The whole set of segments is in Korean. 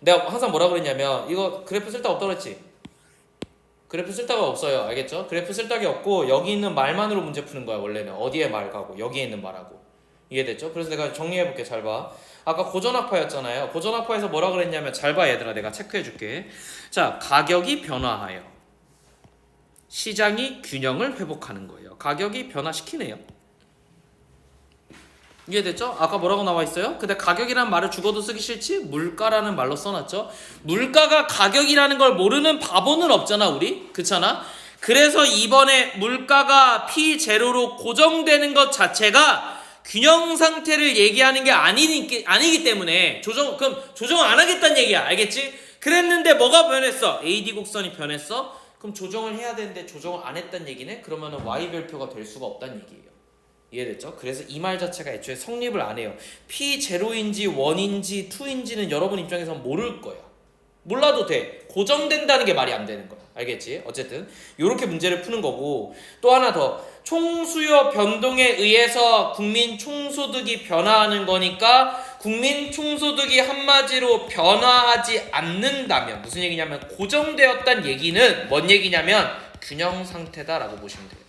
내가 항상 뭐라 그랬냐면 이거 그래프 쓸데가 없다고 그랬지. 그래프 쓸데가 없어요. 알겠죠? 그래프 쓸데가 없고 여기 있는 말만으로 문제 푸는 거야. 원래는 어디에 말 가고 여기에 있는 말하고. 이해됐죠? 그래서 내가 정리해볼게. 잘 봐. 아까 고전학파였잖아요. 고전학파에서 뭐라 그랬냐면 잘 봐 얘들아. 내가 체크해줄게. 자, 가격이 변화하여 시장이 균형을 회복하는 거예요. 가격이 변화시키네요. 이해됐죠? 아까 뭐라고 나와 있어요? 근데 가격이라는 말을 죽어도 쓰기 싫지? 물가라는 말로 써놨죠? 물가가 가격이라는 걸 모르는 바보는 없잖아 우리? 그렇잖아? 그래서 이번에 물가가 P0로 고정되는 것 자체가 균형 상태를 얘기하는 게 아니기 때문에 그럼 조정을 안 하겠다는 얘기야. 알겠지? 그랬는데 뭐가 변했어? AD 곡선이 변했어? 그럼 조정을 해야 되는데 조정을 안 했다는 얘기네? 그러면 Y별표가 될 수가 없다는 얘기예요. 이해됐죠? 그래서 이 말 자체가 애초에 성립을 안 해요. P0인지 1인지 2인지는 여러분 입장에서 모를 거야. 몰라도 돼. 고정된다는 게 말이 안 되는 거야. 알겠지? 어쨌든 이렇게 문제를 푸는 거고, 또 하나 더, 총수요 변동에 의해서 국민 총소득이 변화하는 거니까 국민 총소득이 한마디로 변화하지 않는다면 무슨 얘기냐면 고정되었다는 얘기는 뭔 얘기냐면 균형 상태다라고 보시면 돼요.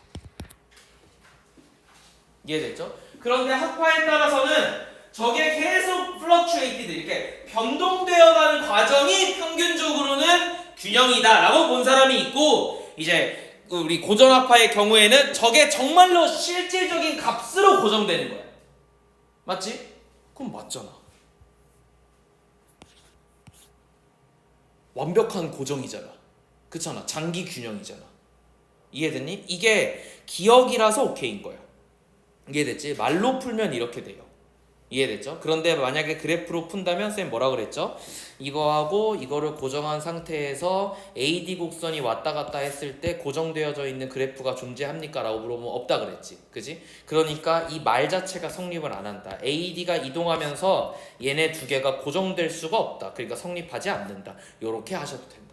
이해됐죠? 그런데 학파에 따라서는 저게 계속 fluctuated 이렇게 변동되어가는 과정이 평균적으로는 균형이다 라고 본 사람이 있고, 이제 우리 고전학파의 경우에는 저게 정말로 실질적인 값으로 고정되는 거야. 맞지? 그럼 맞잖아. 완벽한 고정이잖아. 그렇잖아. 장기 균형이잖아. 이해됐니? 이게 기억이라서 오케이인 거야. 이해됐지? 말로 풀면 이렇게 돼요. 이해됐죠? 그런데 만약에 그래프로 푼다면 쌤 뭐라 그랬죠? 이거하고 이거를 고정한 상태에서 AD 곡선이 왔다 갔다 했을 때 고정되어져 있는 그래프가 존재합니까? 라고 물어보면 없다 그랬지. 그지? 그러니까 이 말 자체가 성립을 안 한다. AD가 이동하면서 얘네 두 개가 고정될 수가 없다. 그러니까 성립하지 않는다. 요렇게 하셔도 된다고.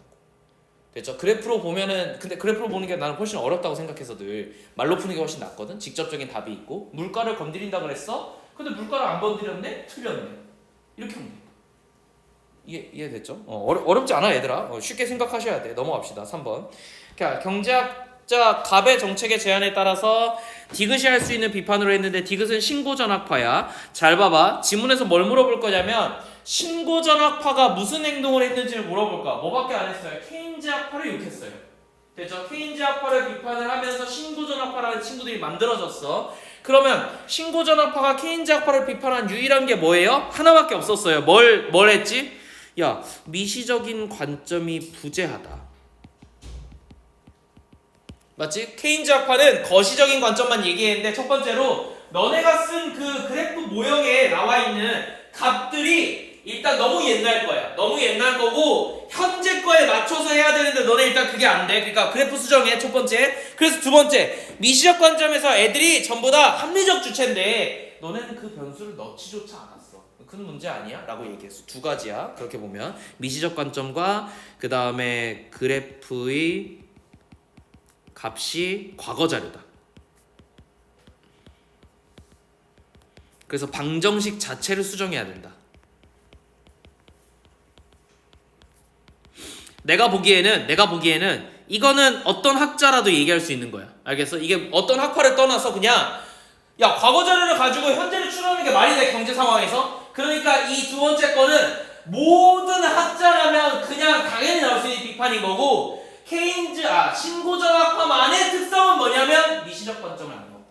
됐죠? 그래프로 보면은, 근데 그래프로 보는 게 나는 훨씬 어렵다고 생각해서 늘 말로 푸는 게 훨씬 낫거든? 직접적인 답이 있고. 물가를 건드린다 그랬어? 근데 물가를 안 건드렸네? 틀렸네. 이렇게 하면 돼. 이해됐죠? 어렵지 않아 얘들아. 쉽게 생각하셔야 돼. 넘어갑시다. 3번. 그러니까 경제학자 갑의 정책의 제안에 따라서 디귿이 할 수 있는 비판으로 했는데 디귿은 신고전학파야. 잘 봐봐. 지문에서 뭘 물어볼 거냐면 신고전학파가 무슨 행동을 했는지를 물어볼까? 뭐밖에 안 했어요? 케인즈학파를 욕했어요. 됐죠? 케인즈학파를 비판을 하면서 신고전학파라는 친구들이 만들어졌어. 그러면 신고전학파가 케인즈학파를 비판한 유일한 게 뭐예요? 하나밖에 없었어요. 뭘 했지? 야, 미시적인 관점이 부재하다. 맞지? 케인즈학파는 거시적인 관점만 얘기했는데 첫 번째로 너네가 쓴 그 그래프 모형에 나와 있는 값들이 일단 너무 옛날 거야. 너무 옛날 거고 현재 거에 맞춰서 해야 되는데 너네 일단 그게 안 돼. 그러니까 그래프 수정해. 첫 번째. 그래서 두 번째, 미시적 관점에서 애들이 전부 다 합리적 주체인데 너네는 그 변수를 넣지조차 않았어. 큰 문제 아니야? 라고 얘기했어. 두 가지야. 그렇게 보면 미시적 관점과 그 다음에 그래프의 값이 과거 자료다. 그래서 방정식 자체를 수정해야 된다. 내가 보기에는 이거는 어떤 학자라도 얘기할 수 있는 거야. 알겠어? 이게 어떤 학파를 떠나서 그냥 야, 과거 자료를 가지고 현재를 추론하는 게 말이 돼, 경제 상황에서? 그러니까 이 두 번째 거는 모든 학자라면 그냥 당연히 나올 수 있는 비판인 거고, 신고전학파만의 특성은 뭐냐면 미시적 관점을 안 넣은 거야.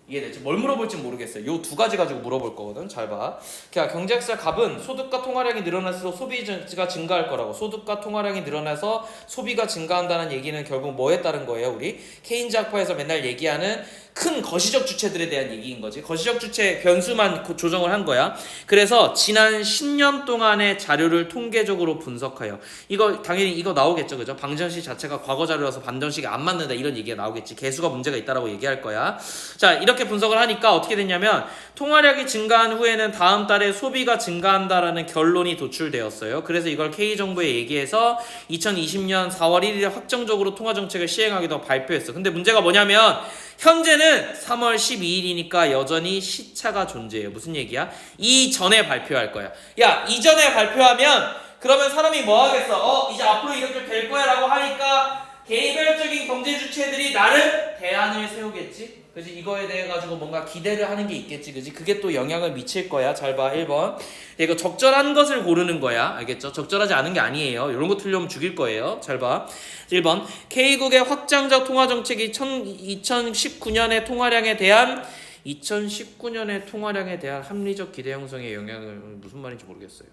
이해됐죠? 뭘 물어볼지 모르겠어요. 요 두 가지 가지고 물어볼 거거든. 잘 봐. 그러니까 경제학자 갑은 소득과 통화량이 늘어날수록 소비가 증가할 거라고. 소득과 통화량이 늘어나서 소비가 증가한다는 얘기는 결국 뭐에 따른 거예요? 우리 케인즈 학파에서 맨날 얘기하는 큰 거시적 주체들에 대한 얘기인 거지. 거시적 주체 변수만 조정을 한 거야. 그래서 지난 10년 동안의 자료를 통계적으로 분석하여, 이거 당연히 이거 나오겠죠, 그죠? 방정식 자체가 과거 자료라서 방정식이 안 맞는다 이런 얘기가 나오겠지. 개수가 문제가 있다라고 얘기할 거야. 자, 이렇게 분석을 하니까 어떻게 됐냐면 통화량이 증가한 후에는 다음 달에 소비가 증가한다라는 결론이 도출되었어요. 그래서 이걸 K정부에 얘기해서 2020년 4월 1일에 확정적으로 통화정책을 시행하기도 발표했어. 근데 문제가 뭐냐면 현재는 3월 12일이니까 여전히 시차가 존재해요. 무슨 얘기야? 이전에 발표할 거야. 야, 이전에 발표하면 그러면 사람이 뭐 하겠어? 이제 앞으로 이렇게 될 거야 라고 하니까 개별적인 경제 주체들이 나름 대안을 세우겠지? 그지? 이거에 대해 가지고 뭔가 기대를 하는 게 있겠지, 그지? 그게 또 영향을 미칠 거야. 잘 봐, 1번. 이거 적절한 것을 고르는 거야. 알겠죠? 적절하지 않은 게 아니에요. 이런 거 틀리면 죽일 거예요. 잘 봐. 1번. K국의 확장적 통화 정책이 2019년의 통화량에 대한 2019년의 통화량에 대한 합리적 기대 형성의 영향을 무슨 말인지 모르겠어요.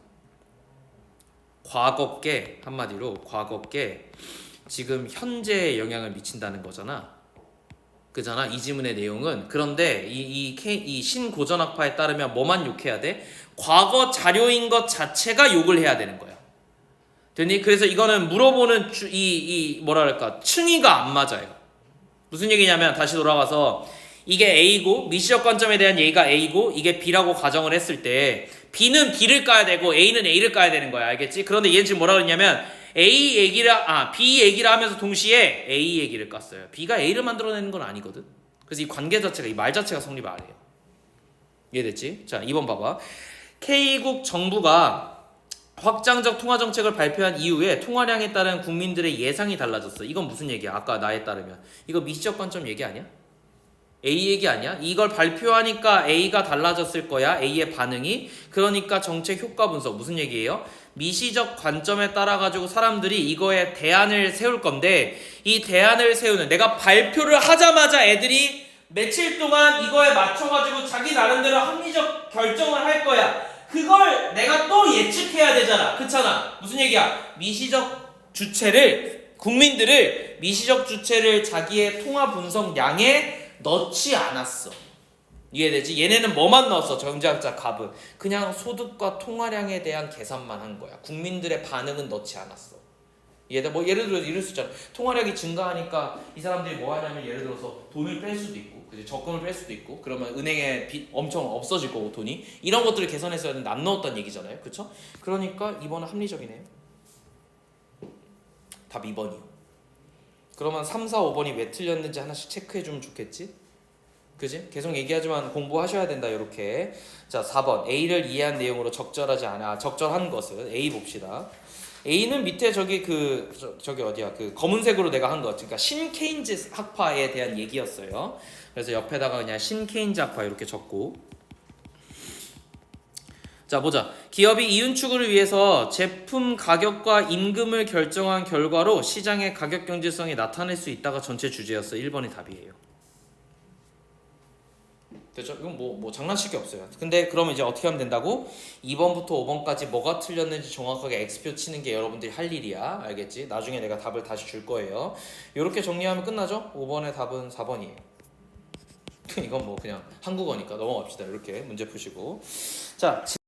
과거께 한마디로 과거께 지금 현재에 영향을 미친다는 거잖아. 그잖아. 이 지문의 내용은. 그런데 이 신고전학파에 따르면 뭐만 욕해야 돼? 과거 자료인 것 자체가 욕을 해야 되는 거야. 됐니? 그래서 이거는 물어보는 뭐랄까 층위가 안 맞아요. 무슨 얘기냐면 다시 돌아가서 이게 A고 미시적 관점에 대한 얘기가 A고 이게 B라고 가정을 했을 때 B는 B를 까야 되고 A는 A를 까야 되는 거야. 알겠지? 그런데 얘는 지금 뭐라 그랬냐면 B 얘기를 하면서 동시에 A 얘기를 깠어요. B가 A를 만들어내는 건 아니거든. 그래서 이 관계 자체가 이 말 자체가 성립 안 해요. 이해됐지? 자, 2번 봐봐. K국 정부가 확장적 통화 정책을 발표한 이후에 통화량에 따른 국민들의 예상이 달라졌어. 이건 무슨 얘기야? 아까 나에 따르면 이거 미시적 관점 얘기 아니야? A 얘기 아니야? 이걸 발표하니까 A가 달라졌을 거야. A의 반응이. 그러니까 정책 효과 분석 무슨 얘기예요? 미시적 관점에 따라 가지고 사람들이 이거에 대안을 세울 건데 이 대안을 세우는 내가 발표를 하자마자 애들이 며칠 동안 이거에 맞춰 가지고 자기 나름대로 합리적 결정을 할 거야. 그걸 내가 또 예측해야 되잖아. 그렇잖아. 무슨 얘기야? 미시적 주체를 국민들을 미시적 주체를 자기의 통화 분석량에 넣지 않았어. 이해되지? 얘네는 뭐만 넣었어? 경제학자 갑은 그냥 소득과 통화량에 대한 계산만 한 거야. 국민들의 반응은 넣지 않았어. 이해돼? 뭐 예를 들어 이럴 수 있잖아. 통화량이 증가하니까 이 사람들이 뭐 하냐면 예를 들어서 돈을 뺄 수도 있고, 그치? 적금을 뺄 수도 있고, 그러면 은행에 빚 엄청 없어질 거고 돈이 이런 것들을 계산했어야 되는데 안 넣었다는 얘기잖아요, 그렇죠? 그러니까 2번은 합리적이네요. 답 2번이요. 그러면 3, 4, 5번이 왜 틀렸는지 하나씩 체크해주면 좋겠지? 그지? 계속 얘기하지만 공부하셔야 된다. 이렇게. 자, 4번 A를 이해한 내용으로 적절하지 않아. 적절한 것은 A 봅시다. A는 밑에 저기 저기 어디야? 그 검은색으로 내가 한 거. 그러니까 신케인즈 학파에 대한 얘기였어요. 그래서 옆에다가 그냥 신케인즈 학파 이렇게 적고. 자, 보자. 기업이 이윤 추구를 위해서 제품 가격과 임금을 결정한 결과로 시장의 가격 경제성이 나타낼 수 있다가 전체 주제였어. 1번이 답이에요. 됐죠? 이건 뭐 장난칠 게 없어요. 근데 그러면 이제 어떻게 하면 된다고? 2번부터 5번까지 뭐가 틀렸는지 정확하게 X표 치는 게 여러분들이 할 일이야. 알겠지? 나중에 내가 답을 다시 줄 거예요. 이렇게 정리하면 끝나죠? 5번의 답은 4번이에요. 이건 뭐 그냥 한국어니까 넘어갑시다. 이렇게 문제 푸시고. 자,